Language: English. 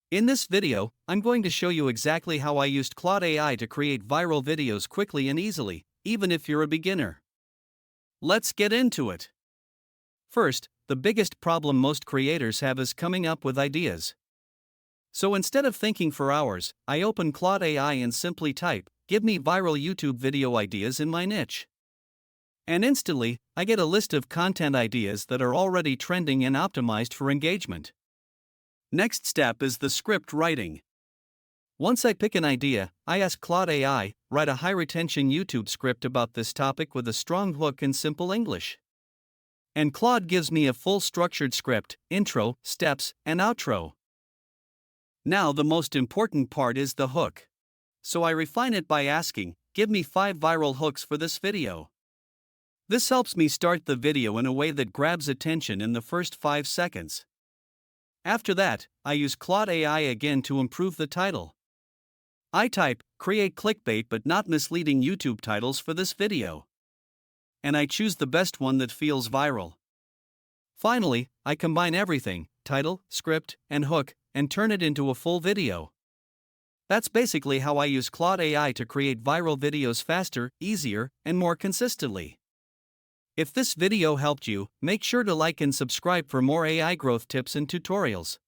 In this video, I'm going to show you exactly how I used Claude AI to create viral videos quickly and easily, even if you're a beginner. Let's get into it. First, the biggest problem most creators have is coming up with ideas. So instead of thinking for hours, I open Claude AI and simply type, "Give me viral YouTube video ideas in my niche." And instantly, I get a list of content ideas that are already trending and optimized for engagement. Next step is the script writing. Once I pick an idea, I ask Claude AI, write a high-retention YouTube script about this topic with a strong hook in simple English. And Claude gives me a full structured script, intro, steps, and outro. Now the most important part is the hook. So I refine it by asking, "Give me 5 viral hooks for this video." This helps me start the video in a way that grabs attention in the first 5 seconds. After that, I use Claude AI again to improve the title. I type, "Create clickbait but not misleading YouTube titles for this video." And I choose the best one that feels viral. Finally, I combine everything, title, script, and hook, and turn it into a full video. That's basically how I use Claude AI to create viral videos faster, easier, and more consistently. If this video helped you, make sure to like and subscribe for more AI growth tips and tutorials.